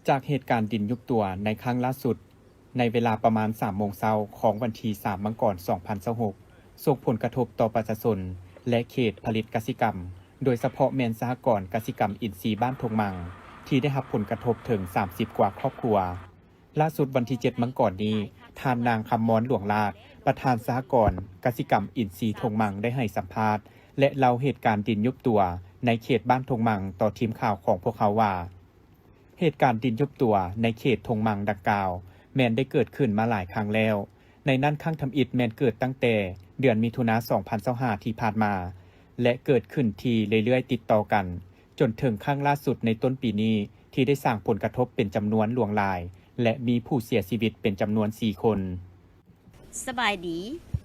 จากเหตุการณ์ดินยุบตัวในครั้งล่าสุดในเวลาประมาณ 3 โมงเช้าของวันที่ 3 มังกร 2026ส่งผลกระทบต่อประชาชนและเขตผลิตกสิกรรมโดยเฉพาะแม่นสหกรณ์กสิกรรมอินทรีย์บ้านทงมังที่ได้รับผลกระทบถึง 30 กว่าครอบครัวล่าสุดวันที่ 7 มังกรนี้ท่านนางคำมอนหลวงลาดประธานสหกรณ์กสิกรรมอินทรีย์ทงมังได้ให้สัมภาษณ์และเล่าเหตุการณ์ดินยุบตัวในเขตบ้านทงมังต่อทีมข่าวของพวกเขาว่าเหตุการณ์ดินยุบตัวในเขตทงมังดังกล่าวแมนได้เกิดขึ้นมาหลายครั้งแล้วในนั้นครั้งทำอิฐแมนเกิดตั้งแต่เดือนมิถุนายน 2025 ที่ผ่านมาและเกิดขึ้นทีเรื่อยๆติดต่อกันจนถึงครั้งล่าสุดในต้นปีนี้ที่ได้สร้างผลกระทบเป็นจำนวนหลวงหลายและมีผู้เสียชีวิตเป็นจำนวน 4 คนสบายดี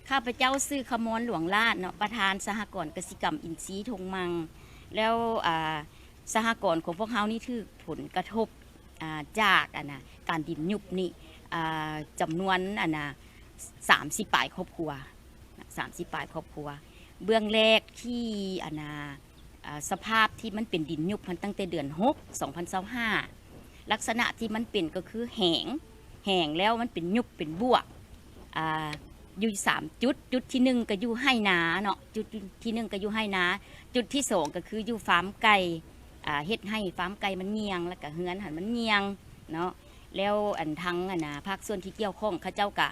ข้าพเจ้าซื้อขมอนหลวงลาดเนาะประธานสหกรณ์กสิกรรมอินทรีย์ทงมังแล้วสหกรณ์ของพวกเขานี่ถือผลกระทบจากการดินยุบนี่จำนวน30 ปลายครอบครัว30 ปลายครอบครัวเบื้องแรกที่สภาพที่มันเป็นดินยุบมันตั้งแต่เดือน6 2025ลักษณะที่มันเป็นก็คือแห้งแล้วมันเป็นยุบเป็นบวกอยู่3 จุดที่1ก็อยู่ให้นาเนาะจุดที่1ก็อยู่ให้นาจุดที่2ก็คืออยู่ฟาร์มไก่เฮ็ดให้ฟาร์มไก่มันเงียงแล้วก็เฮือนหันมันเงียงเนาะแล้วทั้งภาคส่วนที่เกี่ยวข้องเขาเจ้าก็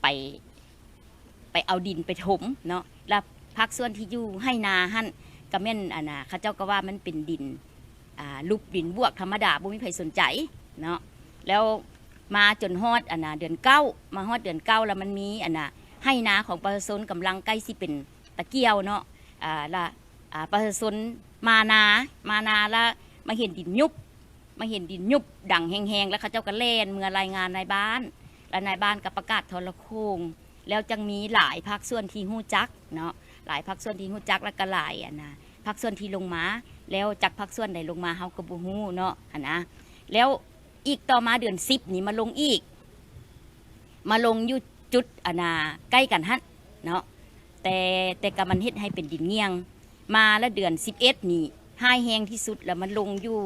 ไปเอาดินไปถมเนาะแล้วภาคส่วนที่อยู่ให้นาหั่นก็แม่นเขาเจ้าก็ว่ามันเป็นดินลูกดินบวกธรรมดาบ่มีใครสนใจเนาะแล้วมาจนฮอดเดือน9มาฮอดเดือน9แล้วมันมีให้นาของประชาชนกำลังใกล้สิเป็นตะเกียวเนาะละประชาชนมานาแล้วมาเห็นดินยุบดังแห้งๆแล้วเขาเจ้าก็เล่นเมื่อรายงานนายบ้านและนายบ้านก็ประกาศโทรโคงแล้วจังมีหลายภาคส่วนที่ฮู้จักเนาะหลายภาคส่วนที่ฮู้จักแล้วก็หลายภาคส่วนที่ลงมาแล้วจากภาคส่วนใดลงมาเฮาก็บ่ฮู้เนาะแล้วอีกต่อมาเดือน10นี่มาลงอีกมาลงอยู่จุดใกล้กันหั่นเนาะแต่ก็มันเฮ็ดให้เป็นดินเงียงมาแล้วเดือน11นี่หายแห้งที่สุดแล้วมันลงอยู่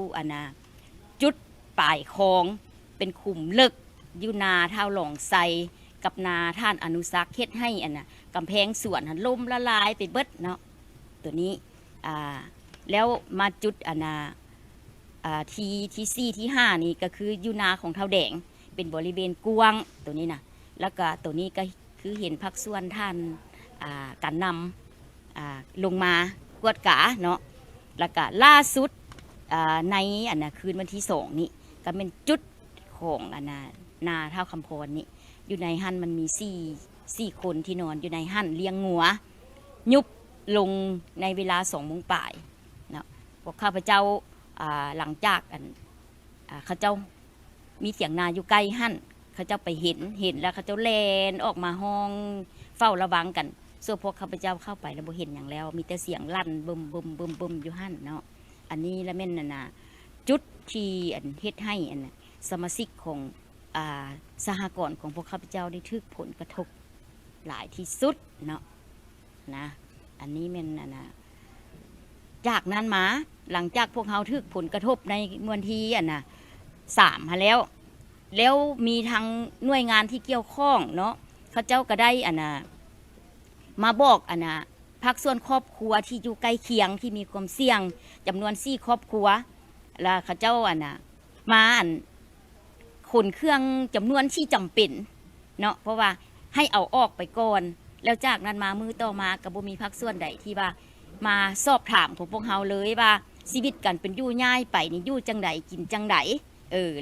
จุดปลายคลองเป็นขุมลึกอยู่นาเท่าหลองไซกับนาท่านอนุสักเฮ็ดให้กำแพงสวนล่มละลายไปเบิดเนาะตัวนี้แล้วมาจุดที่4ที่5นี่ก็คืออยู่นาของเท่าแดงเป็นบริเวณกว้างตัวนี้นะแล้วก็ตัวนี้ก็คือเห็นภาคส่วนท่านการนำลงมากวดกาเนาะแล้วก็ล่าสุดในคืนวันที่2นี่ก็เป็นจุดของนาเท่าคำพรนี่อยู่ในหั่นมันมี4คนที่นอนอยู่ในหั่นเลี้ยงงัวยุบลงในเวลา2 โมงป่ายเนาะพวกข้าพเจ้าหลังจากเขาเจ้ามีเสียงนาอยู่ใกล้หั่นเขาเจ้าไปเห็นแล้วเขาเจ้าแลนออกมาห้องเฝ้าระวังกันส่วนพวกข้าพเจ้าเข้าไปแล้วบ่เห็นอย่างแล้วมีแต่เสียงลั่นบึมอยู่หั่นเนาะอันนี้ละแม่นจุดที่เฮ็ดให้สมาชิกของสหกรณ์ของพวกข้าพเจ้าได้ถูกผลกระทบหลายที่สุดเนาะนะอันนี้แม่นจากนั้นมาหลังจากพวกเขาถูกผลกระทบในวันที่3มาแล้วมีทางหน่วยงานที่เกี่ยวข้องเนาะเขาเจ้าก็ได้มาบอกภาคส่วนครอบครัวที่อยู่ใกล้เคียงที่มีความเสี่ยงจำนวน4 ครอบครัวแล้วเขาเจ้ามาขนเครื่องจำนวนที่จำเป็นเนาะเพราะว่าให้เอาออกไปก่อนแล้วจากนั้นมามือต่อมาก็บ่มีภาคส่วนใดที่ว่ามาสอบถามของพวกเราเลยว่าชีวิตกันเป็นอยู่ง่ายไปนี่อยู่จังใดกินจังใด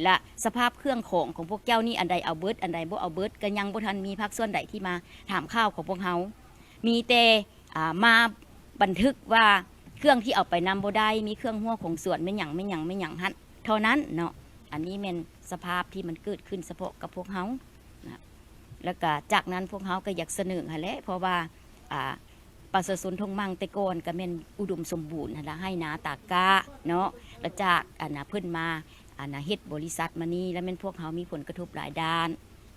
ละสภาพเครื่องของพวกเจ้านี่อันใดเอาเบิดอันใดบ่เอาเบิดก็ยังบ่ทันมีภาคส่วนใดที่มาถามข้าวของพวกเรามีแต่มาบันทึกว่าเครื่องที่เอาไปนำบ่ได้มีเครื่องหัวของสวนไม่หยังหั่นเท่านั้นเนาะอันนี้เป็นสภาพที่มันเกิดขึ้นเฉพาะกับพวกเขานะแล้วก็จากนั้นพวกเขาก็อยากเสนอแหละเพราะว่าประชาชนทงมังแต่ก่อนก็เป็นอุดมสมบูรณ์ให้นาตากกะเนาะแล้วจากเพิ่นมาเฮ็ดบริษัทมานี่แล้วเป็นพวกเขามีผลกระทบหลายด้าน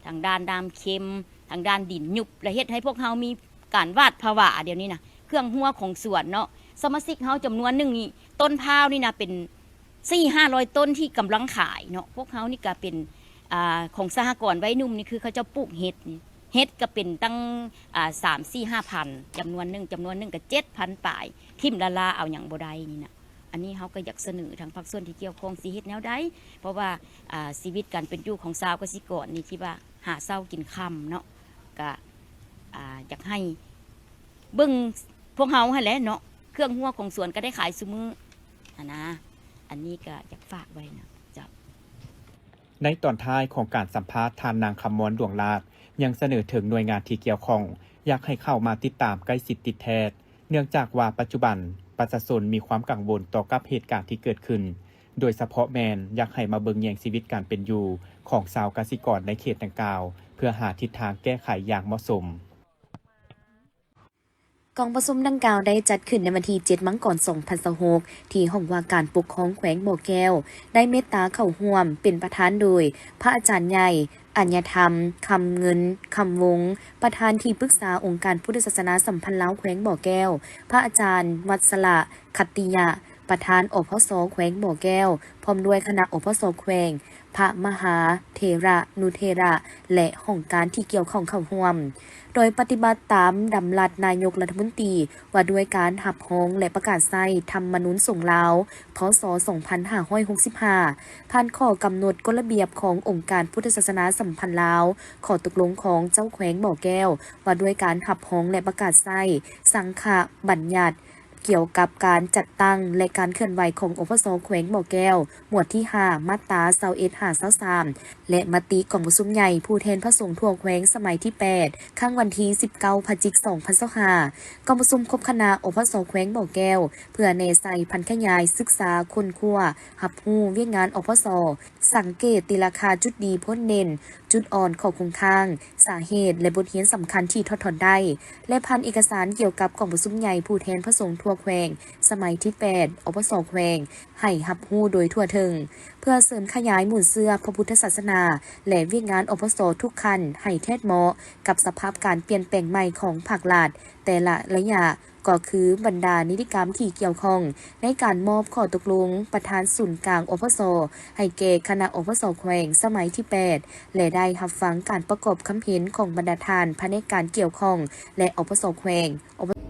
ทางด้านน้ำเค็มทางด้านดินยุบและเฮ็ดให้พวกเขามีการวาดภาวะเดี๋ยวนี้นะเครื่องหัวของสวนเนาะสมาชิกเขาจำนวนหนึ่งนี่ต้นพร้าวนี่นะเป็น 400-500 ต้นที่กำลังขายเนาะพวกเขานี่ก็เป็นของสหกรณ์ไว้นุ่มนี่คือเขาจะปลูกเห็ดนี่เห็ดก็เป็นตั้ง3-4-5 พันจำนวนหนึ่งก็7,000 ปลายทิมละลาเอาอย่างบ่ได้นี่นะอันนี้เขาก็อยากเสนอทางภาคส่วนที่เกี่ยวข้องสิเฮ็ดแนวใดเพราะว่าชีวิตการเป็นอยู่ของชาวเกษตรกรนี่ที่ว่าหาเช้ากินค่ำเนาะก็อยากให้เบิ่งพวกเฮาหั่นแหละเนาะเครื่องหัวของสวนก็ได้ขายซุมื้อนะอันนี้ก็อยากฝากไว้นะจ้ะ ในตอนท้ายของการสัมภาษณ์ทานนางคำมอนดวงลาดยังเสนอถึงหน่วยงานที่เกี่ยวข้องอยากให้เข้ามาติดตามใกล้ชิดติดแทนเนื่องจากว่าปัจจุบันประชาชนมีความกังวลต่อกับเหตุการณ์ที่เกิดขึ้นโดยเฉพาะแมนอยากให้มาเบิ่งแยงชีวิตการเป็นอยู่ของชาวเกษตรกรในเขตดังกล่าวเพื่อหาทิศทางแก้ไขอย่างเหมาะสมกองประชุมดังกล่าวได้จัดขึ้นในวันที่ 7 มังกร 2026ที่ห้องว่าการปกครองแขวงบ่อแก้วได้เมตตาเข้าร่วมเป็นประธานโดยพระอาจารย์ใหญ่อัญญธรรมคำเงินคำวงประธานที่ปรึกษาองค์การพุทธศาสนาสัมพันธ์ลาวแขวงบ่อแก้วพระอาจารย์วัสละคัตติยะประธานอพสแขวงบ่อแก้วพร้อมด้วยคณะอพสแขวงพระมหาเถระนุเถระและห้องการที่เกี่ยวข้องเข้าร่วมโดยปฏิบัติตามดำรัสนายกรัฐมนตรีว่าด้วยการหับฮ้องและประกาศใช้ธรรมนูญสงฆ์ลาวพ.ศ. 2565ผ่านข้อกำหนดกฎระเบียบขององค์การพุทธศาสนาสัมพันธ์ลาวข้อตกลงของเจ้าแขวงบ่อแก้วว่าด้วยการหับฮ้องและประกาศใช้สังฆบัญญัติเกี่ยวกับการจัดตั้งและการเคลื่อนไหวของอพสแขวงบ่อแก้วหมวดที่ 5 มาตรา21-23และมติกองประชุมใหญ่ผู้แทนพระสงฆ์ทั่วแขวงสมัยที่ 8 ข้างวันที่ 19 พฤศจิกายน 2025กองประชุมครบคณะอพสแขวงบ่อแก้วเพื่อเนใส่พันขยายศึกษาค้นคว้าหับฮู้เวียกงานอพสสังเกตตีราคาจุดดีพ้นเน้นจุดอ่อนของคงค้างสาเหตุและบทเรียนสำคัญที่ทดถอนได้และพันเอกสารเกี่ยวกับกองประชุมใหญ่ผู้แทนพระสงฆ์ทั่วแขวงสมัยที่ 8 อพสแขวงให้หับฮู้โดยทั่วถึงเพื่อเสริมขยายหมู่เสื้อพระพุทธศาสนาและเวียกงานอพสทุกคันให้แทดเหมาะกับสภาพการเปลี่ยนแปลงใหม่ของภาครัฐแต่ละระยะก็คือบรรดานิติกรรมที่เกี่ยวข้องในการมอบข้อตกลงประธานศูนย์กลางอพสให้แก่คณะอพสแขวงสมัยที่ 8 และได้รับฟังการประกอบคำเห็นของบรรดาทานภายในการเกี่ยวข้องและอพสแขวง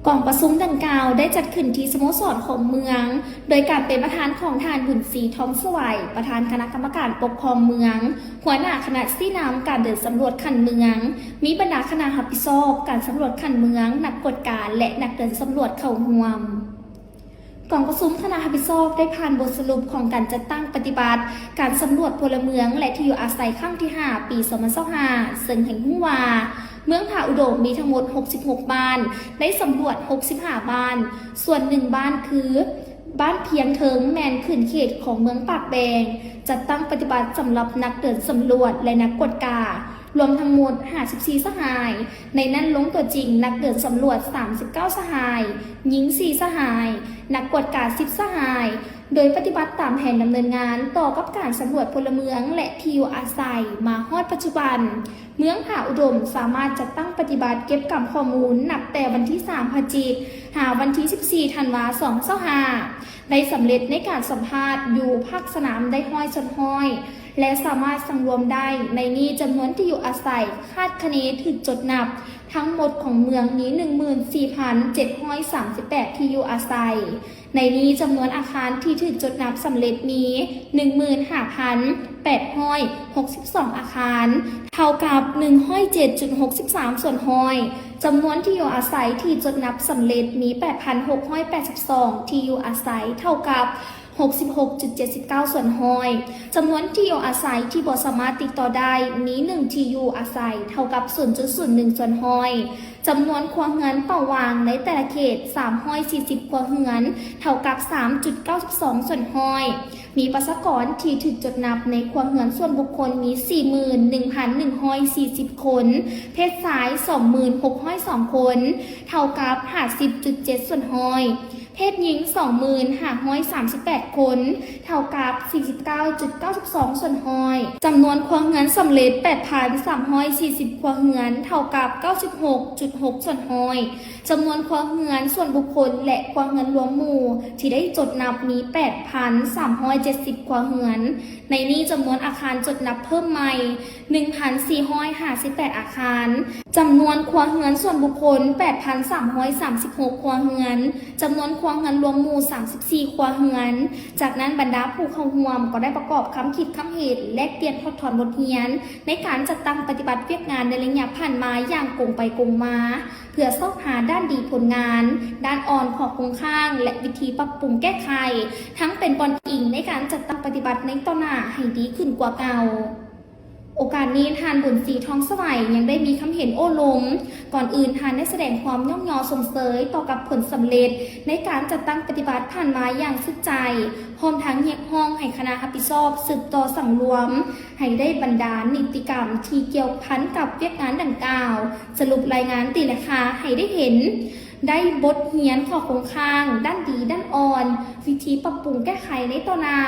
กองประชุมดังกล่าวได้จัดขึ้นที่สโมสรของเมือง โดยการเป็นประธานของทานบุญศรีทองสวัยประธานคณะกรรมการปกครองเมือง หัวหน้าคณะซี่น้ำการเดินสำรวจขันเมือง มีบรรดาคณะรับผิดชอบการสำรวจขันเมือง นักกฎการและนักเดินสำรวจเข้าร่วมกองประชุมคณะรับผิดชอบได้ผ่านบทสรุปของการจัดตั้งปฏิบัติการสำรวจพลเมืองและที่อยู่อาศัยครั้งที่ 5 ปี 2025ซึ่งเห็นว่าเมืองผาอุดมมีทั้งหมด 66 บ้าน ได้สำรวจ 65 บ้าน ส่วน 1 บ้านคือ บ้านเพียงเทิงแมนขึ้นเขตของเมืองปากแบงจัดตั้งปฏิบัติสำหรับนักเดินสำรวจและนักกฎการรวมทั้งหมด 54 สหาย ในนั้นลงตัวจริงนักเดินสำรวจ 39 สหาย หญิง 4 สหาย นักกฎการ 10 สหาย โดยปฏิบัติตามแผนดำเนินงานต่อกับการสำรวจพลเมืองและที่อยู่อาศัยมาฮอดปัจจุบันเมืองผาอุดมสามารถจัดตั้งปฏิบัติเก็บกำข้อมูลนับแต่วันที่ 3 พฤศจิกายน หาวันที่ 14 ธันวาคม 2025ได้สำเร็จในการสัมภาษณ์อยู่ภาคสนามได้ห้อยชนห้อยและสามารถสังรวมได้ในนี้จำนวนที่อยู่อาศัยคาดคะเนถึงจดนับทั้งหมดของเมืองนี้ 14,738 ที่อยู่อาศัยในนี้จำนวนอาคารที่ถึงจดนับสำเร็จมี 15,862 อาคารเท่ากับ 107.63 ส่วนห้อยจำนวนที่อยู่อาศัยที่จดนับสำเร็จมี 8,682 ที่อยู่อาศัยเท่ากับ 66.79 ส่วนห้อยจำนวนที่อยู่อาศัยที่บ่สามารถติดต่อได้มี1ที่อยู่อาศัยเท่ากับ 0.01 ส่วนห้อยจำนวนครัวเรือนเป่าวางในแต่ละเขต340ครัวเรือนเท่ากับ 3.92 ส่วนห้อยมีประชากรที่ถูกจดนับในครัวเรือนส่วนบุคคลมี 41,140 คนเพศชาย 26,202 คนเท่ากับ 50.7 ส่วนห้อย เพศหญิง 2538 คน เท่ากับ 49.92 ส่วนห้อยจำนวนครัวเรือนสำเร็จ 8,340 ครัวเรือน เท่ากับ 96.6 ส่วนห้อยจำนวนครัวเรือนส่วนบุคคลและครัวเรือนรวมหมู่ที่ได้จดนับมี 8,370 ครัวเรือน ในนี้จำนวนอาคารจดนับเพิ่มใหม่ 1,458 อาคารจำนวนครัวเรือนส่วนบุคคล 8,336 ครัวเรือนจำนวนครัวเรือนรวมหมู่ 34 ครัวเรือนจากนั้นบรรดาผู้เข้าร่วมก็ได้ประกอบคำคิดคำเหตุแลกเปลี่ยนทดถอนบทเรียนในการจัดตั้งปฏิบัติเวียกงานในระยะผ่านมาอย่างกงไปกงมาเพื่อสอบหาด้านดีผลงานด้านอ่อนของโครงข้างและวิธีปรับปรุงแก้ไขทั้งเป็นบอนอิงในการจัดตั้งปฏิบัติในต่อหน้าให้ดีขึ้นกว่าเก่าโอกาสนี้ทานบุญศรีทองสวัยยังได้มีคำเห็นโอ้ลมก่อนอื่นทานได้แสดงความย่อมยอสงเสยต่อกับผลสำเร็จในการจัดตั้งปฏิบัติผ่านมาอย่างสุดใจพร้อมทั้งเรียกห้องให้คณะรับผิดชอบสืบต่อสั่งรวมให้ได้บรรดานิติกรรมที่เกี่ยวพันกับเวียกงานดังกล่าวสรุปรายงานตีราคาให้ได้เห็นได้บทเรียนข้อคงข้างด้านดีด้านอ่อนวิธีปรับปรุงแก้ไขในต่อหน้า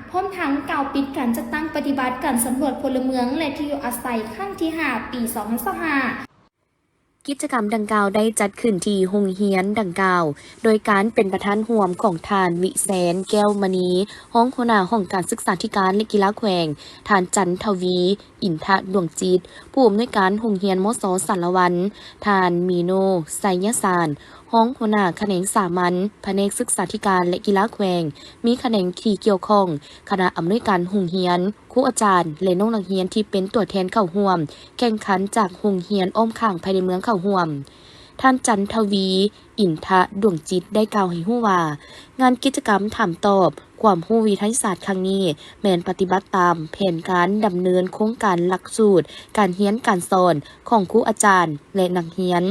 พร้อมทั้งกล่าวปิดการจัดตั้งปฏิบัติการสำรวจพลเมืองและที่อยู่อาศัยครั้งที่ 5 ปี 2025 กิจกรรมดังกล่าวได้จัดขึ้นที่โรงเรียนดังกล่าวโดยการเป็นประธานร่วมของทานวิแสนแก้วมณีห้องหัวหน้าห้องการศึกษาธิการและกีฬาแขวงทานจันทวี อินทะดวงจิตผู้อำนวยการโรงเรียนมส.สารวันทานมีโนไสยสารห้องหัวหน้าแขนงสามัญแผนกศึกษาธิการและกีฬาแขวงมีแขนงที่เกี่ยวข้องคณะอำนวยการโรงเรียนครูอาจารย์และน้องนักเรียนที่เป็นตัวแทนเข้าร่วมแข่งขันจากโรงเรียนอ้อมข้างภายในเมืองเข้าร่วมท่านจันทวี อินทะดวงจิตได้กล่าวให้รู้ว่างานกิจกรรมถามตอบความรู้วิทยาศาสตร์ครั้งนี้แม่นปฏิบัติตามแผนการดำเนินโครงการหลักสูตรการเรียนการสอนของครูอาจารย์และนักเรียน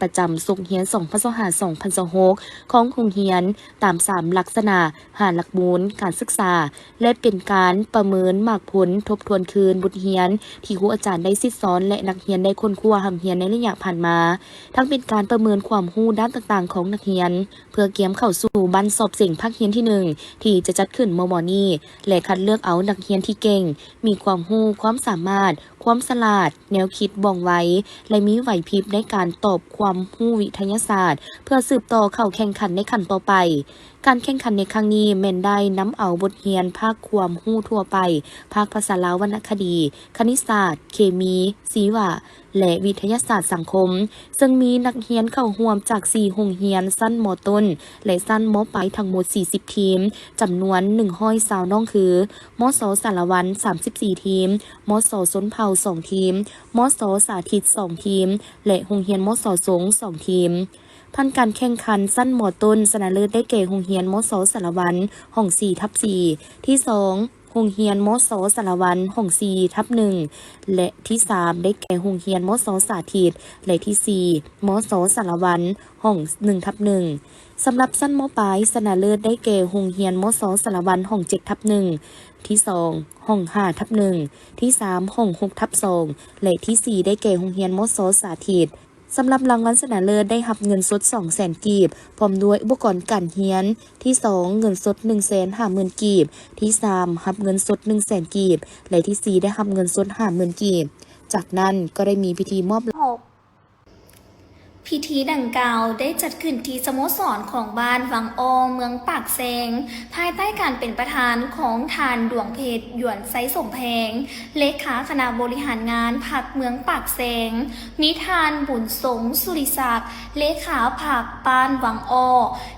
ประจำสุขเฮียน2025-2026ของโรงเรียนตาม3ลักษณะ5หลักมูลการศึกษาและเป็นการประเมินมากผลทบทวนคืนบทเรียนที่ครูอาจารย์ได้ซิดสอนและนักเรียนได้ค้นคว้าหำเรียนในระยะผ่านมาทั้งเป็นการประเมินความรู้ด้านต่างๆของนักเรียนเพื่อเตรียมเข้าสู่บรรสอบเสิ่งภาคเรียนที่1ที่จะจัดขึ้นเมื่อวานนี้และคัดเลือกเอานักเรียนที่เก่งมีความรู้ความสามารถความฉลาดแนวคิดว่องไวและมีไหวพริบในการตอบความรู้วิทยาศาสตร์เพื่อสืบต่อเข้าแข่งขันในขั้นต่อไปการแข่งขันในครั้งนี้แม่นได้นำเอาบทเรียนภาคความรู้ทั่วไปภาคภาษาลาววรรณคดีคณิตศาสตร์เคมีศิวะและวิทยาศาสตร์สังคมซึ่งมีนักเรียนเข้าร่วมจาก4โรงเรียนชั้นม.ต้นและชั้นม.ปลายทั้งหมด40ทีมจำนวน120น้องคือม.ส.สารวัน34ทีมม.ส.สนเผ่า2ทีมม.ส.สาธิต2ทีมและโรงเรียนม.ส.สง2ทีมพันการแข่งขันชั้นม.ต้นชนะเลิศได้แก่โรงเรียนม.ส.สารวันห้อง 4/4 ที่2โรงเรียนม.ส.สารวันห้อง 4/1 และที่3ได้แก่โรงเรียนม.ส.สาธิตและที่4ม.ส.สารวันห้อง 1/1 สำหรับชั้นม.ปลายชนะเลิศได้แก่โรงเรียนม.ส.สารวันห้อง 7/1 ที่2ห้อง 5/1 ที่3ห้อง 6/2 และที่4ได้แก่โรงเรียนม.ส.สาธิตสำหรับรางวัลชนะเลิศได้รับเงินสด 200,000 กีบพร้อมด้วยอุปกรณ์การเรียนที่2เงินสด 150,000 กีบที่3รับเงินสด 100,000 กีบและที่4ได้รับเงินสด 50,000 กีบจากนั้นก็ได้มีพิธีมอบพิธีดังกล่าวได้จัดขึ้นที่สโมสรของบ้านวังออเมืองปากแซงภายใต้การเป็นประธานของทานดวงเพชรหยวนไซสมแพงเลขาคณะบริหารงานพรรคเมืองปากแซงมีทานบุญสงสุริศักดิ์เลขาพรรคบ้านวังออ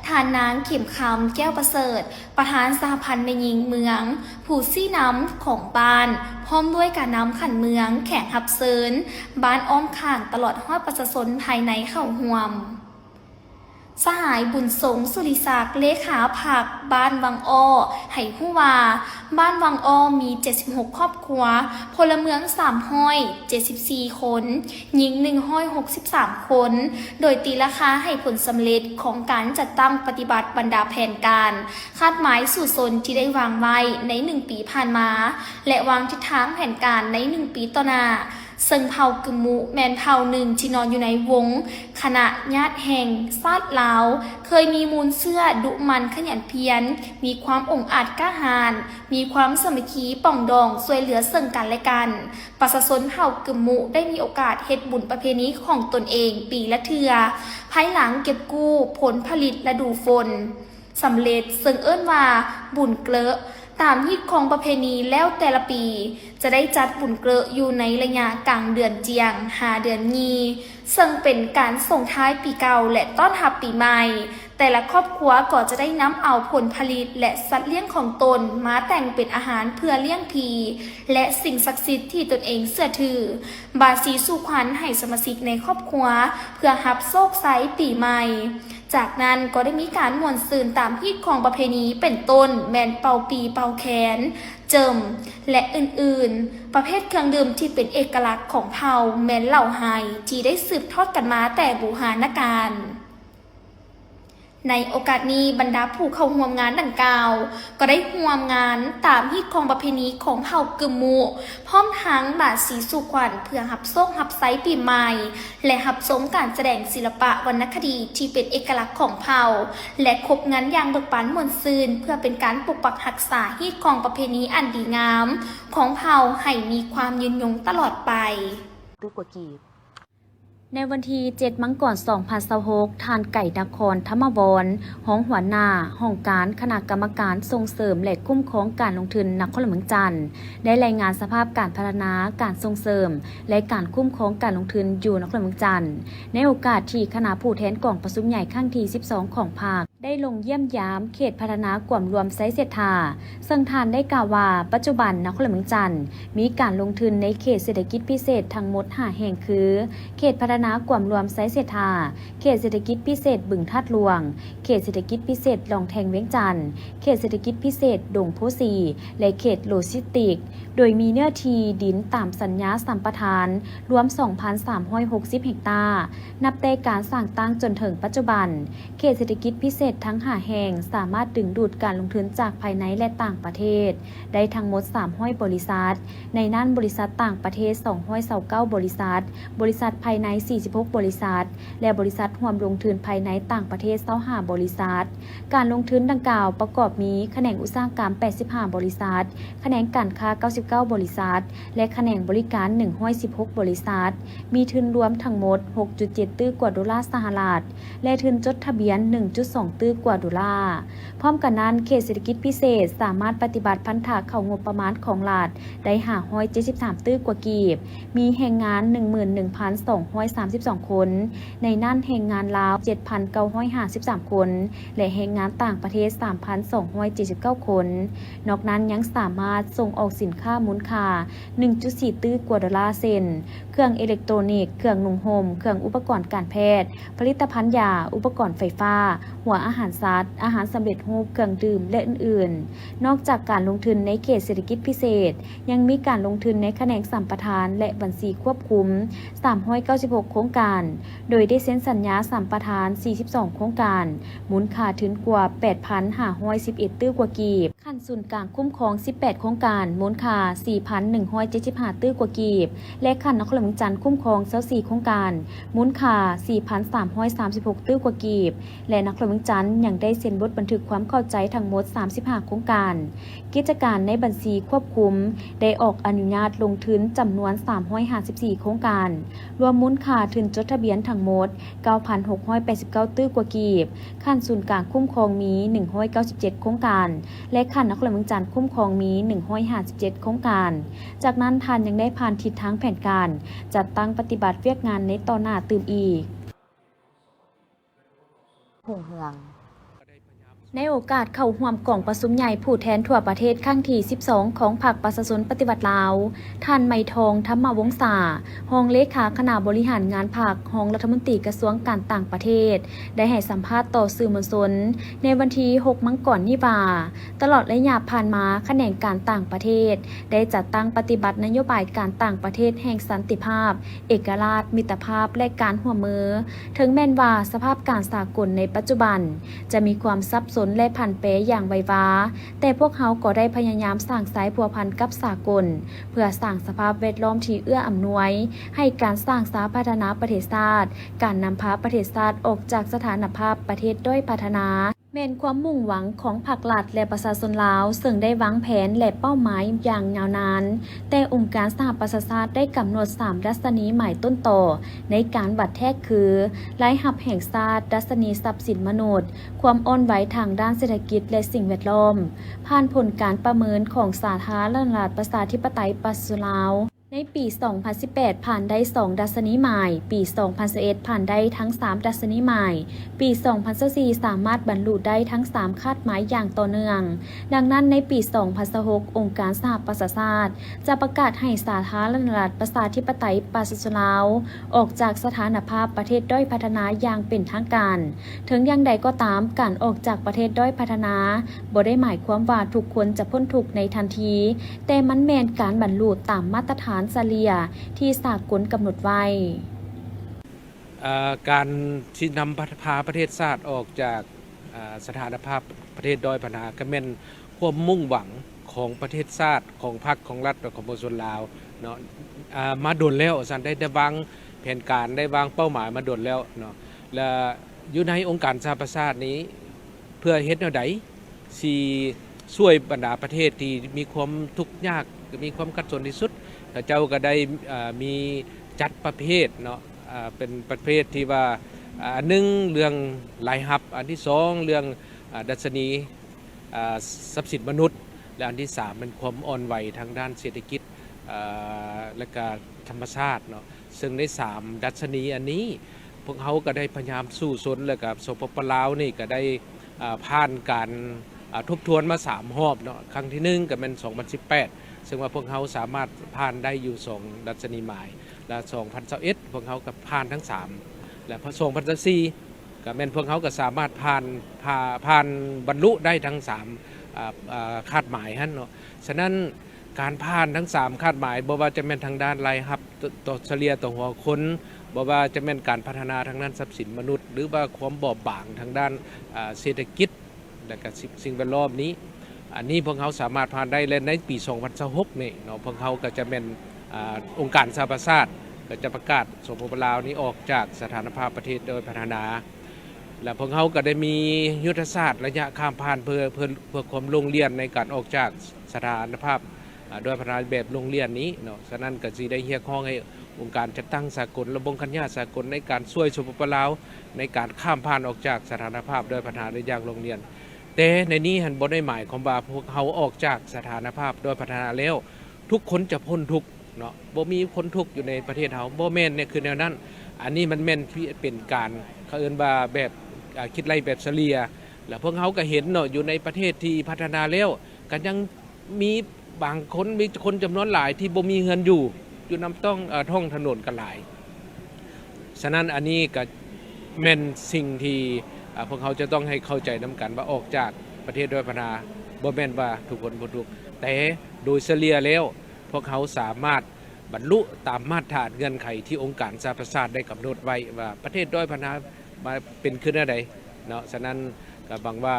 ทานนางเข็มคำแก้วประเสริฐประธานสหพันธ์แม่หญิงเมืองผู้ซี่น้ำของบ้านพร้อมด้วยการนำขันเมืองแข่งหับเซินบ้านอ้อมข้างตลอดฮอดประชาชนภายในเข้าห่วมสหายบุญสงสุริศักดิ์เลขาพรรคบ้านวังอ้อให้ผู้ว่าบ้านวังอ้อมี76ครอบครัวพลเมือง374คนหญิง163คนโดยตีราคาให้ผลสำเร็จของการจัดตั้งปฏิบัติบรรดาแผนการคาดหมายสู่สนที่ได้วางไว้ใน1ปีผ่านมาและวางทิศทางแผนการใน1ปีต่อหน้า ซึ่งเผ่ากึมมุแมนเผ่าหนึ่งที่นอนอยู่ในวงคณะญาติแห่งซาดลาวเคยมีมูลเสื้อดุมันขยันเพียรมีความองอาจกล้าหาญมีความสามัคคีป่องดองช่วยเหลือซึ่งกันและกันประชาชนเผ่ากึมมุได้มีโอกาสเฮ็ดบุญประเพณีของตนเองปีละเทื่อภายหลังเก็บกู้ผลผลิตฤดูฝนสำเร็จซึ่งเอิ้นว่าบุญเกลอะตามฮิตของประเพณีแล้วแต่ละปีจะได้จัดบุญเกลอะอยู่ในระยะกลางเดือนเจียงหาเดือนงีซึ่งเป็นการส่งท้ายปีเก่าและต้อนรับปีใหม่แต่ละครอบครัวก็จะได้นำเอาผลผลิตและสัตว์เลี้ยงของตนมาแต่งเป็นอาหารเพื่อเลี้ยงผีและสิ่งศักดิ์สิทธิ์ที่ตนเองเชื่อถือบาสีสู่ขวัญให้สมาชิกในครอบครัวเพื่อรับโชคไซปีใหม่จากนั้นก็ได้มีการม่วนซื่นตามฮิตของประเพณีเป็นต้นแมนเป่าปีเป่าแขนเจิมและอื่นๆประเภทเครื่องดื่มที่เป็นเอกลักษณ์ของเผ่าแมนเหล่าไฮที่ได้สืบทอดกันมาแต่โบราณกาลในโอกาสนี้บรรดาผู้เข้าร่วมงานดังกล่าวก็ได้ร่วมงานตามฮิตของประเพณีของเผ่ากึมมุพร้อมทั้งบาดสีสู่ขวัญเพื่อรับโชครับไซปีใหม่และรับชมการแสดงศิลปะวรรณคดีที่เป็นเอกลักษณ์ของเผ่าและครบงานอย่างเบิกบานม่วนซื่นเพื่อเป็นการปกปักรักษาฮิตของประเพณีอันดีงามของเผ่าให้มีความยืนยงตลอดไปรูปกว่ากีบในวันที่7 มังกร 2026ทานไก่นครธรรมวรห้องหัวหน้าห้องการคณะกรรมการส่งเสริมและคุ้มครองการลงทุนนครหลวงเมืองจันทร์ได้รายงานสภาพการพัฒนาการส่งเสริมและการคุ้มครองการลงทุนอยู่นครหลวงเมืองจันทร์ในโอกาสที่คณะผู้แทนกองประชุมใหญ่ครั้งที่12ของภาคได้ลงเยี่ยมยามเขตพัฒนากวมรวมไซเศรษฐาซึ่งท่านได้กล่าวว่าปัจจุบันนครหลวงเมืองจันทร์มีการลงทุนในเขตเศรษฐกิจพิเศษทั้งหมด5แห่งคือเขตพัฒนากวมรวมไซเศรษฐาเขตเศรษฐกิจพิเศษบึงธาตุหลวงเขตเศรษฐกิจพิเศษหนองแทงเวียงจันทร์เขตเศรษฐกิจพิเศษดงโพสีและเขตโลจิสติกโดยมีเนื้อที่ดินตามสัญญาสัมปทานรวม 2,360 เฮกตาร์นับแต่การสร้างตั้งจนถึงปัจจุบันเขตเศรษฐกิจพิเศษทั้ง5แห่งสามารถดึงดูดการลงทุนจากภายในและต่างประเทศได้ทั้งหมด300บริษัทในนั้นบริษัทต่างประเทศ229บริษัทบริษัทภายใน46บริษัทและบริษัทร่วมลงทุนภายในต่างประเทศ25บริษัทการลงทุนดังกล่าวประกอบมีแขนงอุตสาหกรรม85บริษัทแขนงการค้า99บริษัทและแขนงบริการ116บริษัทมีทุนรวมทั้งหมด 6.7 ตื้อกว่าดอลลาร์สหรัฐและทุนจดทะเบียน 1.2 ตื้อกว่าดอลลาร์พร้อมกันนั้นเขตเศรษฐกิจพิเศษสามารถปฏิบัติพันธะเข้างบประมาณของรัฐได้573ตื้อกว่ากีบมีแรงงาน 11,232 คนในนั้นแรงงานลาว 7,953 คนและแรงงานต่างประเทศ 3,279 คนนอกนั้นยังสามารถส่งออกสินค้ามูลค่า 1.4 ตื้อกว่าดอลลาร์เซนเครื่องอิเล็กทรอนิกส์เครื่องนุ่งห่มเครื่องอุปกรณ์การแพทย์ผลิตภัณฑ์ยาอุปกรณ์ไฟฟ้าหัวอาหารสัตว์อาหารสำเร็จรูปเครื่องดื่มและอื่นๆนอกจากการลงทุนในเขตเศรษฐกิจพิเศษยังมีการลงทุนในแขนงสัมปทานและบัญชีควบคุม396โครงการโดยได้เซ็นสัญญาสัมปทาน42โครงการมูลค่าถึงกว่า 8,511 ตื้อกว่ากีบขั้นศูนย์กลางคุ้มครอง18โครงการมูลค่า 4,175 ตื้อกว่ากีบและขั้นนครหลวงเมืองจันทร์คุ้มครอง24โครงการมูลค่า 4,336 ตื้อกว่ากีบและนครหลวงเมืองจันทร์ยังได้เซ็นบทบันทึกความเข้าใจทั้งหมด35โครงการกิจการในบัญชีควบคุมได้ออกอนุญาตลงทุนจำนวน354โครงการรวมมูลค่าทุนจดทะเบียนทั้งหมด 9,689 ตื้อกว่ากีบขั้นศูนย์กลางคุ้มครองมี197โครงการและขั้นนครหลวงเมืองจันทร์คุ้มครองมี157โครงการจากนั้นท่านยังได้ผ่านทิศทางแผนการจัดตั้งปฏิบัติเวียกงานในต่อหน้าตื่มอีกหงเฮืองในโอกาสเข้าร่วมกล่องประชุมใหญ่ผู้แทนทั่วประเทศครั้งที่12ของพรรคประชาชนปฏิวัติลาวท่านไมทองธรรมวงศารองเลขาคณะบริหารงานพรรครองรัฐมนตรีกระทรวงการต่างประเทศได้ให้สัมภาษณ์ต่อสื่อมวลชนในวันที่6 มังกรนี้ว่าตลอดระยะผ่านมาแขนงการต่างประเทศได้จัดตั้งปฏิบัตินโยบายการต่างประเทศแห่งสันติภาพเอกราชมิตรภาพและการร่วมมือถึงแม้ว่าสภาพการสากลในปัจจุบันจะมีความซับซ้อน นและผันเปอย่างไววาแต่พวกเขาก็ได้พยายามสร้างสายพัวพันกับสากลเพื่อสร้างสภาพแวดล้อมที่เอื้ออำนวยให้การสร้างสาพัฒนาประเทศชาติการนำพาประเทศชาติออกจากสถานภาพประเทศด้อยพัฒนาแม่นความมุ่งหวังของพรรครัฐและประชาชนลาวซึ่งได้วางแผนและเป้าหมายอย่างยาวนานแต่องค์การสหประชาชาติได้กำหนด3ดัชนีหมายต้นต่อในการบัดแทกคือรายรับแห่งชาติดัชนีทรัพย์สินมนุษย์ความอ่อนไหวทางด้านเศรษฐกิจและสิ่งแวดล้อมผ่านผลการประเมินของสาธารณรัฐประชาธิปไตยประชาชนลาวในปี 2018 ผ่านได้2ดัชนีใหม่ปี 2021 ผ่านได้ทั้ง3ดัชนีใหม่ปี 2024 สามารถบรรลุได้ทั้ง3คาดหมายอย่างต่อเนื่องดังนั้นในปี 2026 องค์การสหประชาชาติจะประกาศให้สาธารณรัฐประชาธิปไตยประชาชนลาวออกจากสถานภาพประเทศด้อยพัฒนาอย่างเป็นทางการถึงอย่างใดก็ตามการออกจากประเทศด้อยพัฒนาบ่ได้หมายความว่าทุกคนจะพ้นทุกข์ในทันทีแต่มันแม่นการบรรลุตามมาตรฐานเฉลี่ยที่สากลกำหนดไว้การที่นำพาประเทศชาติออกจากสถานภาพประเทศด้อยพัฒนาก็เป็นความมุ่งหวังของประเทศชาติของพรรคของรัฐของประชาชนลาวเนาะมาโดนแล้วสันได้วางแผนการได้วางเป้าหมายมาโดนแล้วเนาะและอยู่ในองค์การสหประชาชาตินี้เพื่อเฮ็ดแนวใดสิช่วยบรรดาประเทศที่มีความทุกข์ยากมีความขัดสนที่สุดเจ้าก็ได้มีจัดประเภทเนาะเป็นประเภทที่ว่าหนึ่งเรื่องรายรับอันที่สองเรื่องดัชนีทรัพย์สินมนุษย์และอันที่สามเป็นความอ่อนไหวทางด้านเศรษฐกิจและก็ธรรมชาติเนาะซึ่งใน3ดัชนีอันนี้พวกเขาก็ได้พยายามสู้สนแล้วกับสปปลาวนี่ก็ได้ผ่านการทบทวนมา3รอบเนาะครั้งที่1ก็เป็น2018ซึ่งว่าพวกเขาสามารถผ่านได้อยู่2ดัชนีหมายและ2021พวกเขาก็ผ่านทั้ง3และพอ2024ก็แม่นพวกเขาก็สามารถผ่านบรรลุได้ทั้ง3คาดหมายหั่นเนาะฉะนั้นการผ่านทั้ง3คาดหมายบ่ว่าจะเป็นทางด้านรายรับต่อเฉลี่ยต่อหัวคนบ่ว่าจะเป็นการพัฒนาทางด้านทรัพย์สินมนุษย์หรือว่าความบอบบางทางด้านเศรษฐกิจและก็สิ่งแวดล้อมนี้อันนี้พวกเขาสามารถผ่านได้และในปี 2026 นี่เนาะพวกเขาก็จะเป็นองค์การสหประชาชาติก็จะประกาศสปปลาวนี้ออกจากสถานภาพประเทศโดยพัฒนาและพวกเขาก็ได้มียุทธศาสตร์ระยะข้ามผ่านเพื่อความลงเรียนในการออกจากสถานภาพโดยพัฒนาแบบลงเรียนนี้เนาะฉะนั้นก็สิได้เรียกร้องให้องค์การจัดตั้งสากลระบบคัญญาสากลในการช่วยสปปลาวในการข้ามผ่านออกจากสถานภาพโดยพัฒนาในอย่างลงเรียนแต่ในนี้หันบ่ได้หมายความว่าพวกเขาออกจากสถานภาพโดยพัฒนาแล้วทุกคนจะพ้นทุกข์เนาะบ่มีพ้นทุกข์อยู่ในประเทศเฮาบ่แม่นเนี่ยคือแนวนั้นอันนี้มันแม่นเป็นการเขาเอิ้นว่าแบบคิดไล่แบบเฉลี่ยแล้วพวกเขาก็เห็นเนาะอยู่ในประเทศที่พัฒนาแล้วก็ยังมีบางคนมีคนจำนวนหลายที่บ่มีเงินอยู่นำต้องท่องถนนกันหลายฉะนั้นอันนี้ก็แม่นสิ่งที่พวกเขาจะต้องให้เข้าใจนำกันว่าออกจากประเทศด้วยพัฒนาบ่แม่นว่าทุกคนบ่ทุกแต่โดยเฉลี่ยแล้วพวกเขาสามารถบรรลุตามมาตรฐานเงื่อนไขที่องค์การสหประชาชาติได้กำหนดไว้ว่าประเทศด้อยพัฒนามาเป็นขึ้นได้เนาะฉะนั้นก็หวังว่า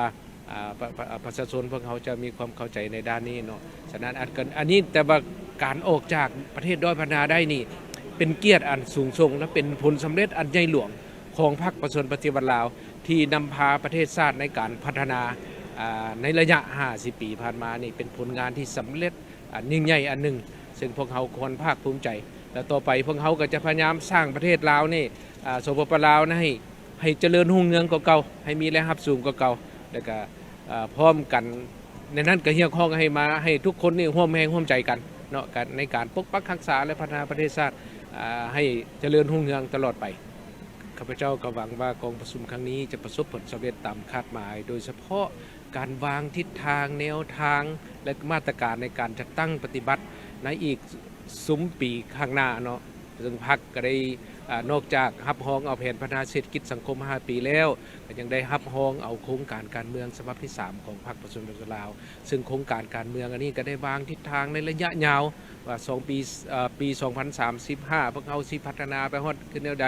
ประชาชนพวกเขาจะมีความเข้าใจในด้านนี้เนาะฉะนั้นอันนี้แต่ว่าการออกจากประเทศด้อยพัฒนาได้นี่เป็นเกียรติอันสูงส่งและเป็นผลสำเร็จอันใหญ่หลวงของพรรคประชาชนปฏิวัติลาวที่นำพาประเทศชาติในการพัฒนาในระยะ50 ปีผ่านมานี่เป็นผลงานที่สำเร็จยิ่งใหญ่อันหนึ่งซึ่งพวกเขาควรภาคภูมิใจและต่อไปพวกเขาก็จะพยายามสร้างประเทศลาวนี่สปปลาวนะให้เจริญรุ่งเรืองกว่าเก่าให้มีรายรับสูงกว่าเก่าแล้วก็พร้อมกันในนั้นก็เรียกร้องให้ทุกคนนี่ร่วมแรงร่วมใจกันเนาะในการปกปักรักษาและพัฒนาประเทศชาติให้เจริญรุ่งเรืองตลอดไปข้าพเจ้าก็หวังว่ากองประชุมครั้งนี้จะประสบผลสำเร็จตามคาดหมายโดยเฉพาะการวางทิศทางแนวทางและมาตรการในการจัดตั้งปฏิบัติในอีกซุ้มปีข้างหน้าเนาะซึ่งพรรคก็ได้นอกจากรับรองเอาแผนพัฒนาเศรษฐกิจสังคม5 ปีแล้วก็ยังได้รับรองเอาโครงการการเมืองฉบับที่3ของพรรคประชาชนปฏิวัติลาวซึ่งโครงการการเมืองอันนี้ก็ได้วางทิศทางในระยะยาวว่าปี 2035พวกเขาสิพัฒนาไปฮอดขึ้นแนวใด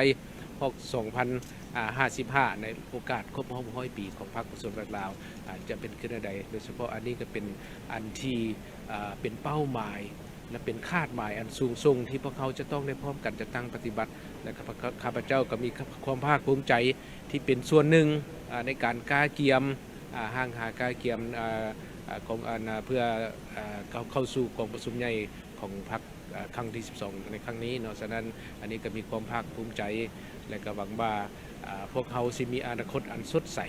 2055ในโอกาสครบรอบ100 ปีของพรรคประชาชนลาวจะเป็นขึ้นใดโดยเฉพาะอันนี้ก็เป็นอันที่เป็นเป้าหมายและเป็นคาดหมายอันสูงส่งที่พวกเขาจะต้องได้พร้อมกันจะตั้งปฏิบัติและข้าพเจ้าก็มีความภาคภูมิใจที่เป็นส่วนหนึ่งในการกาเกียมห่างหากาเกียมของเพื่อเข้าสู่กองประชุมใหญ่ของพรรคครั้งที่12ในครั้งนี้เนาะฉะนั้นอันนี้ก็มีความภาคภูมิใจและก็หวังว่าพวกเขาสิมีอนาคตอันสดใส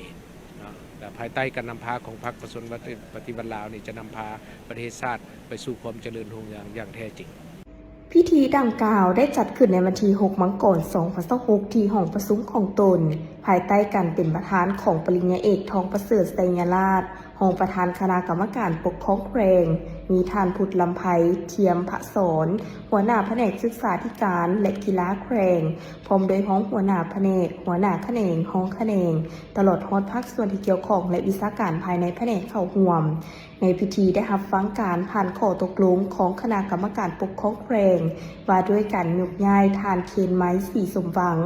แต่ภายใต้การนำพาของพรรคประชาชนปฏิวัติลาวนี่จะนำพาประเทศชาติไปสู่ความเจริญรุ่งเรืองอย่างแท้จริงพิธีดังกล่าวได้จัดขึ้นในวันที่6 มังกร 2026 ที่ห้องประชุมของตนภายใต้การเป็นประธานของปริญญาเอกทองประเสริฐไสยราชห้องประธานคณะกรรมการปกครองแขวงมีท่านพุทธลำไพเทียมพระสอนหัวหน้าแผนกศึกษาธิการและกีฬาแขวงพร้อมโดยห้องหัวหน้าแผนกหัวหน้าแขนงห้องแขนงตลอดฮอดภาคส่วนที่เกี่ยวข้องและวิชาการภายในแผนกเข้าร่วมในพิธีได้รับฟังการผ่านข้อตกลงของคณะกรรมการปกครองแขวงว่าด้วยการยกย้ายทานเคนไม้สีสมหวัง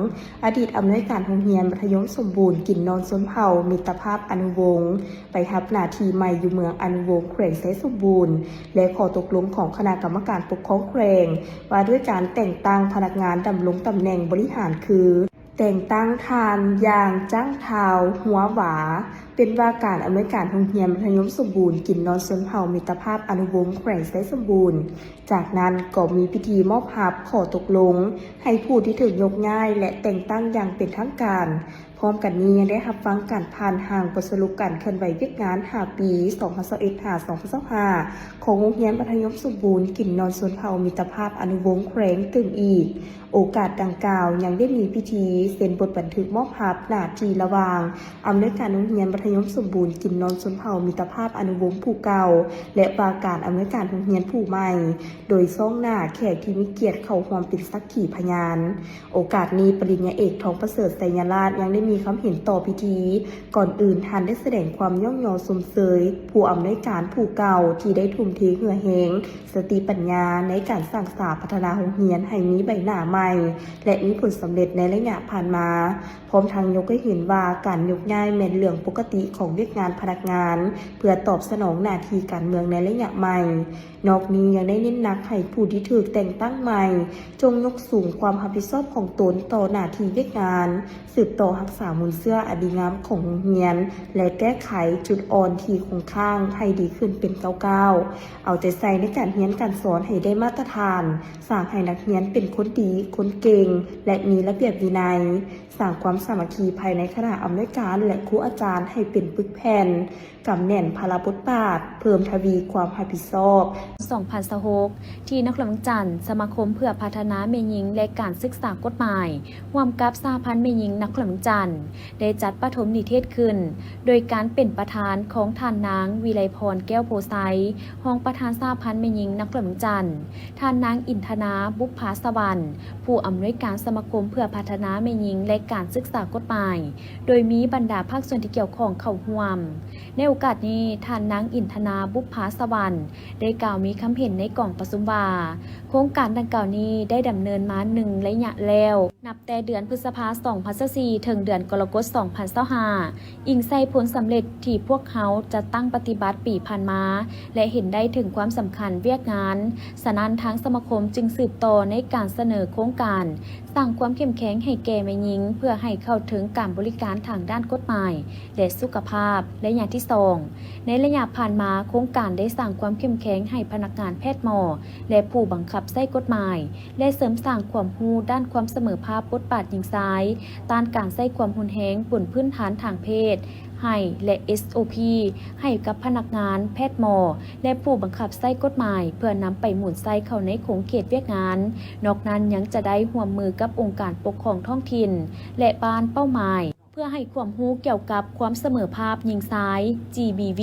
อดีตอำนวยการโรงเรียนมัธยมสมบูรณ์กินนอนสนเผ่ามิตรภาพอนุวงศ์ไปรับหน้าที่ใหม่อยู่เมืองอนุวงศ์แขวงไสสมบูรณ์และข้อตกลงของคณะกรรมการปกครองแขวงว่าด้วยการแต่งตั้งพนักงานดำรงตำแหน่งบริหารคือแต่งตั้งทานยางจ้างเท้าหัวหวาเป็นว่าการอำนวยการโรงเรียนมัธยมสมบูรณ์กินนอนสนเผ่ามิตรภาพอนุวงศ์แขวงไสสมบูรณ์จากนั้นก็มีพิธีมอบรับข้อตกลงให้ผู้ที่ถูกยกย้ายและแต่งตั้งอย่างเป็นทางการพร้อมกันนี้ยังได้รับฟังการผ่านห่างบทสรุปการเคลื่อนไหวเวียกงาน5 ปี 2021-2025 ของโรงเรียนมัธยมสมบูรณ์กินนอนสนเผ่ามิตรภาพอนุวงศ์แขวงตึงอีกโอกาสดังกล่าวยังได้มีพิธีเซ็นบทบันทึกมอบรับหน้าที่ระหว่างอำนวยการโรงเรียนมัธยมสมบูรณ์กินนอนสนเผ่ามิตรภาพอนุวงศ์ผู้เก่าและว่าการอำนวยการโรงเรียนผู้ใหม่โดยซ่องหน้าแขกที่มีเกียรติเข้าร่วมเป็นสักขีพยานโอกาสนี้ปริญญาเอกทองประเสริฐไสยราชยังได้มีความเห็นต่อพิธีก่อนอื่นท่านได้แสดงความย่องยอสมเสยผู้อำนวยการผู้เก่าที่ได้ทุ่มเทเหื่อแหงสติปัญญาในการสร้างสรรค์พัฒนาโรงเรียนให้มีใบหน้าใหม่และมีผลสำเร็จในระยะผ่านมาพร้อมทั้งยกให้เห็นว่าการยกย้ายเป็นเรื่องปกติของเวียกงานพนักงานเพื่อตอบสนองหน้าที่การเมืองในระยะใหม่นอกนี้ยังได้เน้นหนักให้ผู้ที่ถูกแต่งตั้งใหม่จงยกสูงความรับผิดชอบของตนต่อหน้าที่เวียกงานสืบต่อรักษามูลเสื้ออดีงามของโรงเรียนและแก้ไขจุดอ่อนที่คงค้างให้ดีขึ้นเป็นก้าวๆเอาใจใส่ในการเรียนการสอนให้ได้มาตรฐานสร้างให้นักเรียนเป็นคนดีคนเก่งและมีระเบียบวินัยสร้างความสามัคคีภายในคณะอำนวยการและครูอาจารย์ให้เป็นปึกแผ่นกำแน่นภาระบทบาทเพิ่มทวีความรับผิดชอบ2026ที่นครหลวงจันทร์สมาคมเพื่อพัฒนาแม่หญิงและการศึกษากฎหมายร่วมกับสหพันธ์แม่หญิงนครหลวงจันทร์ได้จัดปฐมนิเทศขึ้นโดยการเป็นประธานของท่านนางวิไลพรแก้วโพไซรองประธานสหพันธ์แม่หญิงนครหลวงจันทร์ท่านนางอินทนาบุพภาสวรรค์ผู้อำนวยการสมาคมเพื่อพัฒนาแม่หญิงและการศึกษากฎหมายโดยมีบรรดาภาคส่วนที่เกี่ยวข้องเข้าร่วมในโอกาสนี้ท่านนางอินทนาบุพภาสวรรค์ได้กล่าวมีคำเห็นในกล่องประชุมว่าโครงการดังกล่าวนี้ได้ดำเนินมา1 ระยะแล้วนับแต่เดือนพฤษภาคม 2024 ถึงเดือนกรกฎาคม 2025อิงใส่ผลสำเร็จที่พวกเขาจะตั้งปฏิบัติปีผ่านมาและเห็นได้ถึงความสำคัญเวียกงานฉะนั้นทางสมาคมจึงสืบต่อในการเสนอโครงการสร้างความเข้มแข็งให้แก่แม่หญิงเพื่อให้เข้าถึงการบริการทางด้านกฎหมายและสุขภาพและอย่างที่2ในระยะผ่านมาโครงการได้สร้างความเข้มแข็งให้พนักงานแพทย์หมอและผู้บังคับใช้กฎหมายและเสริมสร้างความรู้ด้านความเสมอภาพบทบาทหญิงชายต้านการใช้ความรุนแรงบนพื้นฐานทางเพศให้และ SOP ให้กับพนักงานแพทย์หมอและผู้บังคับใช้กฎหมายเพื่อนำไปหมุนใช้เข้าในโครงเขตเวียกงานนอกนั้นยังจะได้ร่วมมือกับองค์การปกครองท้องถิ่นและบ้านเป้าหมายเพื่อให้ความรู้เกี่ยวกับความเสมอภาพหญิงชาย GBV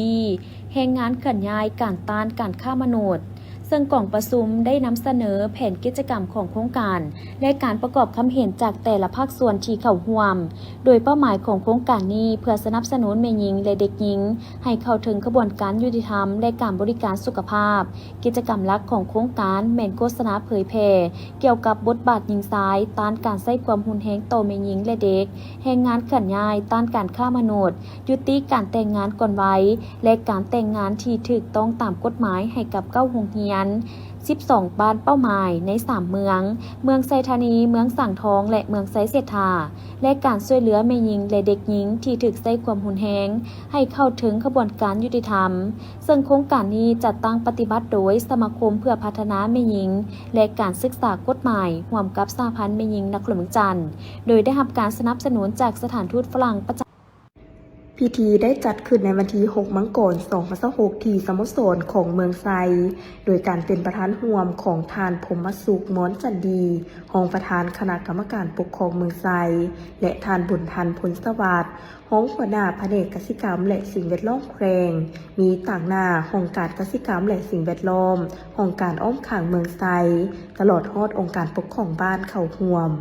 แห่งงานขันย้ายการต้านการฆ่ามนุษย์ ซึ่งกล่องประชุมได้นำเสนอแผนกิจกรรมของโครงการและการประกอบความเห็นจากแต่ละภาคส่วนที่เข้าร่วมโดยเป้าหมายของโครงการนี้เพื่อสนับสนุนแม่หญิงและเด็กหญิงให้เข้าถึงกระบวนการยุติธรรมและการบริการสุขภาพกิจกรรมหลักของโครงการแม่นโฆษณาเผยแพร่เกี่ยวกับบทบาทหญิงชายต้านการใช้ความรุนแรงต่อแม่หญิงและเด็กแรงงานขันย้ายต้านการฆ่ามนุษย์ยุติการแต่งงานก่อนวัยและการแต่งงานที่ถูกต้องตามกฎหมายให้กับ9โรงเรียน12 บ้านเป้าหมายใน3เมืองไซธานีเมืองสังทองและเมืองไซเสถาและการช่วยเหลือแม่หญิงและเด็กหญิงที่ถูกใช้ความรุนแรงให้เข้าถึงกระบวนการยุติธรรมซึ่งโครงการนี้จัดตั้งปฏิบัติโดยสมาคมเพื่อพัฒนาแม่หญิงและการศึกษากฎหมายร่วมกับสหพันธ์แม่หญิงนครหลวงจันทร์โดยได้รับการสนับสนุนจากสถานทูตฝรั่งประจำพิธีได้จัดขึ้นในวันที่6 มังกร 2026 ที่สโมสรของเมืองไซโดยการเป็นประธานร่วมของทานพรหมสุขม้อนจันดีรองประธานคณะกรรมการปกครองเมืองไซและทานบุญทันผลสวัสดิ์ห้องหัวหน้าแผนกกสิกรรมและสิ่งแวดล้อมแขวงมีต่างหน้าห้องการกสิกรรมและสิ่งแวดล้อมห้องการอ้อมข้างเมืองไซตลอดฮอดองค์การปกครองบ้านเข้าร่วม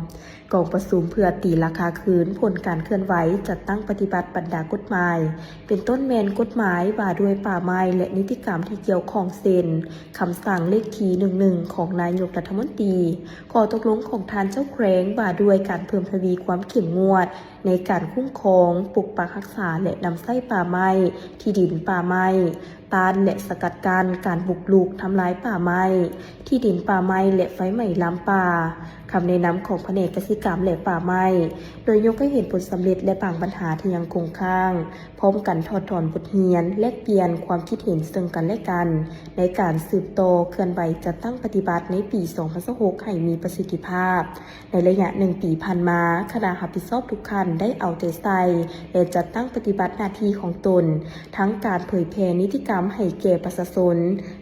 กองประชุมเพื่อตีราคาคืนผลการเคลื่อนไหวจัดตั้งปฏิบัติบรรดากฎหมายเป็นต้นแมนกฎหมายว่าด้วยป่าไม้และนิติกรรมที่เกี่ยวข้องเซ็นคำสั่งเลขที่11ของนายกรัฐมนตรีข้อตกลงของทานเจ้าแขวงว่าด้วยการเพิ่มทวีความเข้มงวดในการคุ้มครองปกปักรักษาและนำไส้ป่าไม้ที่ดินป่าไม้ต้านและสกัดกั้นการบุกรุกทำลายป่าไม้ที่ดินป่าไม้และไฟไหม้ล้ำป่าคำแนะนำของแผนกกสิกรรมและป่าไม้โดยยกให้เห็นผลสำเร็จและบางปัญหาที่ยังคงค้างพร้อมกันถอดถอนบทเรียนและเปลี่ยนความคิดเห็นซึ่งกันและกันในการสืบโตเคลื่อนไหวจัดตั้งปฏิบัติในปี 2026 ให้มีประสิทธิภาพในระยะ1 ปีผ่านมาคณะรับผิดชอบทุกขั้นได้เอาใจใส่และจัดตั้งปฏิบัติหน้าที่ของตนทั้งการเผยแพร่นิติกรรมให้แก่ประชาชน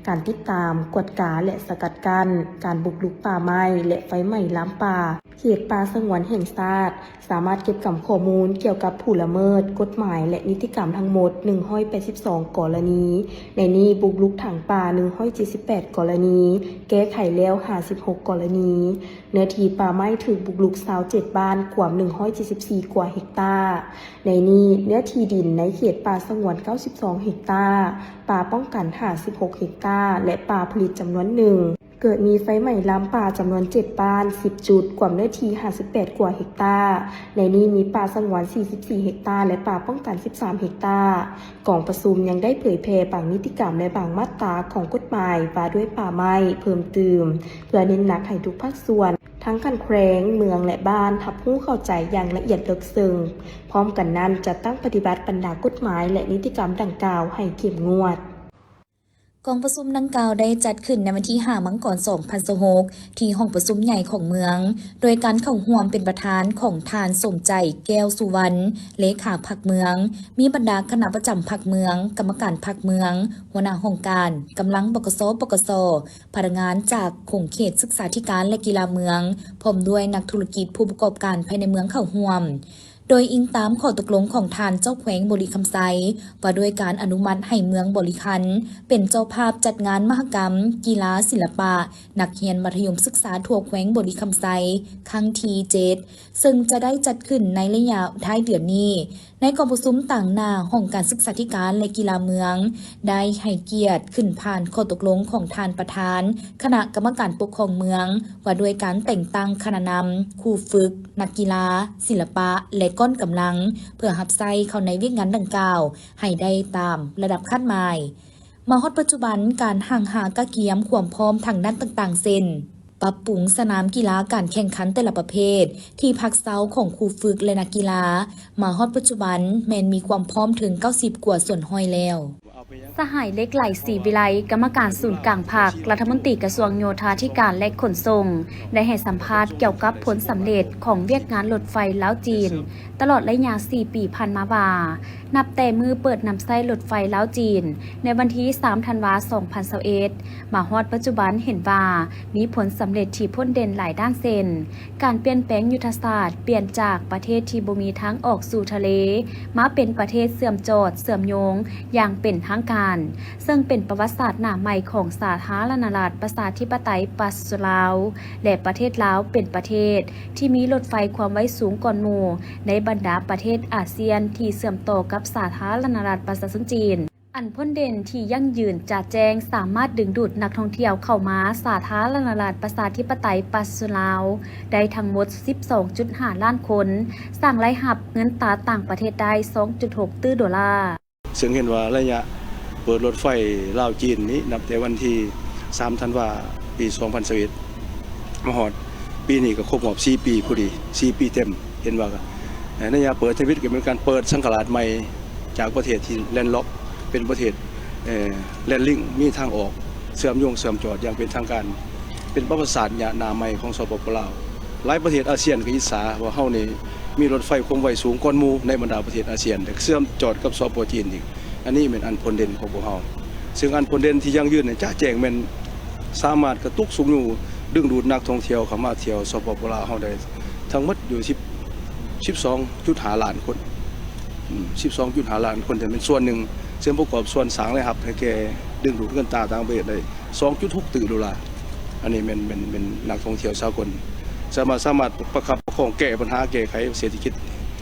การติดตามกวดกาและสกัดกั้นการบุกรุกป่าไม้และไฟไหม้ล้ำป่าเขตป่าสงวนแห่งชาติสามารถเก็บกำข้อมูลเกี่ยวกับผู้ละเมิดกฎหมายและนิติกรรมทั้งหมด182 กรณีในนี้บุกรุกถังป่า178 กรณีแก้ไขแล้ว56 กรณีเนื้อที่ป่าไม้ถูกบุกรุก27 บ้านกว่า174 กว่าเฮกตาร์ในนี้เนื้อที่ดินในเขตป่าสงวน92 เฮกตาร์ป่าป้องกัน56 เฮกตาร์และป่าผลิตจำนวนหนึ่งเกิดมีไฟไหม้ล้ำป่าจำนวน7 บ้าน10 จุดกว่าเนื้อที่58 กว่าเฮกตาร์ในนี้มีป่าสงวน44 เฮกตาร์และป่าป้องกัน13 เฮกตาร์กองประชุมยังได้เผยแพร่บางนิติกรรมและบางมาตราของกฎหมายว่าด้วยป่าไม้เพิ่มเติมเพื่อเน้นหนักให้ทุกภาคส่วนทั้งการแขวงเมืองและบ้านทับผู้เข้าใจอย่างละเอียดลึกซึ้งพร้อมกันนั้นจะตั้งปฏิบัติบรรดากฎหมายและนิติกรรมดังกล่าวให้เข้มงวดกองประชุมดังกล่าวได้จัดขึ้นในวันที่5 มังกร 2026 ที่ห้องประชุมใหญ่ของเมืองโดยการเข้าร่วมเป็นประธานของทานสมใจแก้วสุวรรณเลขาพรรคเมืองมีบรรดาคณะประจำพรรคเมืองกรรมการพรรคเมืองหัวหน้าองค์การกำลังบกสพนักงานจากของเขตศึกษาธิการและกีฬาเมืองพร้อมด้วยนักธุรกิจผู้ประกอบการภายในเมืองเข้าร่วมโดยอิงตามข้อตกลงของทานเจ้าแขวงบริคำไซว่าด้วยการอนุมัติให้เมืองบริคันเป็นเจ้าภาพจัดงานมหกรรมกีฬาศิลปะนักเรียนมัธยมศึกษาทั่วแขวงบริคำไซครั้งที่ 7ซึ่งจะได้จัดขึ้นในระยะท้ายเดือนนี้ในกองประชุมต่างหน้าห้องการศึกษาธิการและกีฬาเมืองได้ให้เกียรติขึ้นผ่านข้อตกลงของทานประธานคณะกรรมการปกครองเมืองว่าด้วยการแต่งตั้งคณะนำครูฝึกนักกีฬาศิลปะและก้อนกำลังเพื่อหับไส้เข้าในเวียกงานดังกล่าวให้ได้ตามระดับขั้นหมายมาฮอดปัจจุบันการห่างหากะเกียมความพร้อมทางด้านต่างๆเช่นปรับปรุงสนามกีฬาการแข่งขันแต่ละประเภทที่พักเซาของครูฝึกและนักกีฬามาฮอดปัจจุบันแมนมีความพร้อมถึง90 กว่าส่วนห้อยแล้วสหายเล็กไหลศรีวิไลกรรมการศูนย์กลางภาครัฐมนตรีกระทรวงโยธาธิการและขนส่งได้ให้สัมภาษณ์เกี่ยวกับผลสำเร็จของเวียกงานรถไฟลาวจีนตลอดระยะ4 ปีผ่านมาว่า นับแต่มือเปิดนำไส้รถไฟลาวจีนในวันที่ 3 ธันวาคม 2021 มาฮอดปัจจุบันเห็นว่ามีผลสำเร็จที่พ้นเด่นหลายด้านเช่นการเปลี่ยนแปลงยุทธศาสตร์เปลี่ยนจากประเทศที่บ่มีทางออกสู่ทะเลมาเป็นประเทศเสื่อมจอดเสื่อมโยงอย่างเป็นทางการซึ่งเป็นประวัติศาสตร์หน้าใหม่ของสาธารณรัฐประชาธิปไตยปาสุลาวและประเทศลาวเป็นประเทศที่มีรถไฟความไวสูงก่อนหมู่ในบรรดาประเทศอาเซียนที่เสื่อมต่อกับสาธารณรัฐประชาชนจีนอันพ้นเด่นที่ยั่งยืนจัดแจงสามารถดึงดูดนักท่องเที่ยวเข้ามาสาธารณรัฐประชาธิปไตยปาสุลาวได้ทั้งหมด 12.5 ล้านคนสร้างรายรับเงินตราต่างประเทศได้ 2.6 ตื้อดอลลาร์ซึ่งเห็นว่าระยะเปิดรถไฟลาวจีนนี้นับแต่วันที่ 3 ธันวาคม ปี 2021 มาฮอดปีนี้ก็ครบรอบ 4 ปีพอดี 4 ปีเต็มเห็นว่าในระยะเปิดทวิตก็เป็นการเปิดสังกัดใหม่จากประเทศที่แลนด์ล็อกเป็นประเทศแลนด์ลิงมีทางออกเชื่อมโยงเชื่อมจอดอย่างเป็นทางการเป็นประวัติศาสตร์หน้าใหม่ของสปป.ลาวหลายประเทศอาเซียนก็อิจฉาว่าเฮานี่มีรถไฟความไวสูงก่อนหมู่ในบรรดาประเทศอาเซียนแต่เชื่อมจอดกับสปป.จีนอีกอันนี้เป็นอันผลเด่นของพวกเฮาซึ่งอันผลเด่นที่ยั่งยืนเนี่ยจ้าแจ้งแม่นสามารถกระตุกสูงอยู่ดึงดูดนักท่องเที่ยวเข้ามาเที่ยวสปป.ลาวเฮาได้ทั้งหมดอยู่12.5 ล้านคน 12.5 ล้านคนแต่เป็นส่วนหนึ่งเสริมประกอบส่วนสร้างเลยครับให้แกดึงดูดเงินตราต่างประเทศได้ 2.6 ตื้อดอลลาร์อันนี้เป็นนักท่องเที่ยวสากลสามารถประคับประคองแก้ปัญหาแก้ไขเศรษฐกิจ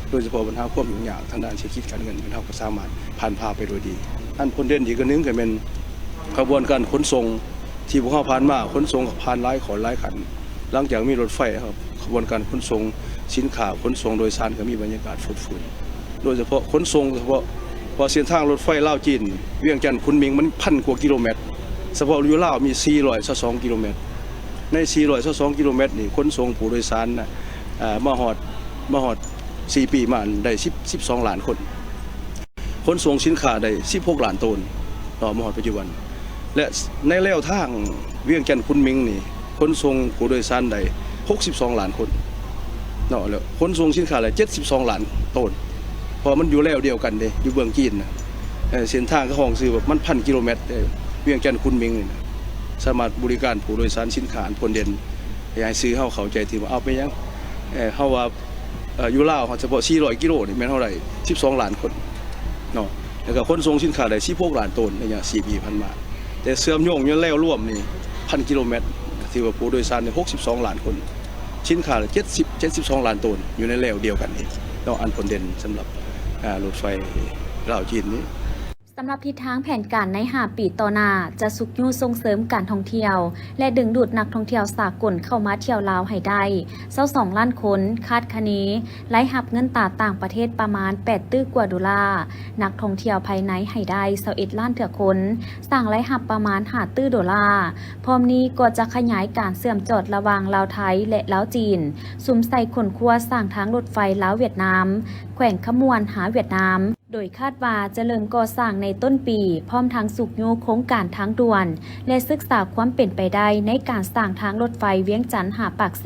โดยเฉพาะปัญหาความยุ่งยากทางด้านเศรษฐกิจการเงินเป็นเฮาก็สามารถผ่านพาไปโดยดีอันผลเด่นอีกอันนึงก็เป็นกระบวนการขนส่งที่พวกเฮาผ่านมาขนส่งผ่านหลายขอนหลายขันหลังจากมีรถไฟครับกระบวนการขนส่งสินค้าขนส่งโดยสารก็มีบรรยากาศฟุดฟูโดยเฉพาะขนส่งเฉพาะพอเส้นทางรถไฟลาวจีนเวียงจันทน์คุนหมิงมัน1,000 กว่ากิโลเมตรเฉพาะอยู่ลาวมี422 กิโลเมตรใน422 กิโลเมตรนี่ขนส่งผู้โดยสารมาฮอด4 ปีมาได้12 ล้านคนขนส่งสินค้าได้16 ล้านตันต่อมาฮอดปัจจุบันและในแนวทางเวียงจันทน์คุนหมิงนี่ขนส่งผู้โดยสารได้62 ล้านคนเนาะแล้วขนส่งสินค้าได้72 ล้านตันพอมันอยู่แล้วเดียวกันเด้อยู่เบื้องจีนนะเส้นทางของซื้อแบบมัน1,000 กิโลเมตรเวียงจันทน์คุนหมิงนี่นะสามารถบริการผู้โดยสารสินค้าผลเด่นให้ซื้อเฮาเข้าใจที่ว่าเอาไปยังเฮาว่าอยู่ลาวเฉพาะ400 กิโลนี่แม่นเท่าไหร่12 ล้านคนเนาะแล้วก็ขนส่งสินค้าได้16 ล้านตันในระยะ4 ปีผ่านมาแต่เชื่อมโยงอยู่แล้วรวมนี่1,000 กิโลเมตรที่ว่าผู้โดยสารนี่62 ล้านคนสินค้า72 ล้านตันอยู่ในแล้วเดียวกันนี่เนาะอันผลเด่นสำหรับรถไฟลาวจีนนี้ สำหรับทิศทางแผนการใน5 ปีต่อหน้าจะสุกยู่ส่งเสริมการท่องเที่ยวและดึงดูดนักท่องเที่ยวสากลเข้ามาเที่ยวลาวให้ได้22 ล้านคนคาดคะเนรายรับเงินตราต่างประเทศประมาณ8 ตื้อกว่าดอลลาร์นักท่องเที่ยวภายในให้ได้21 ล้านเถื่อคนสร้างรายรับประมาณ5 ตื้อดอลลาร์พร้อมนี้ก็จะขยายการเชื่อมจอดระหว่างลาวไทยและลาวจีนซุมใส่ขนครัวสร้างทางรถไฟลาวเวียดนามแขวงขมวนหาเวียดนามโดยคาดว่าจะเริ่มก่อสร้างในต้นปีพร้อมทั้งสุกโยโครงการทางด่วนและศึกษาความเป็นไปได้ในการสร้างทางรถไฟเวียงจันทน์หาปากเซ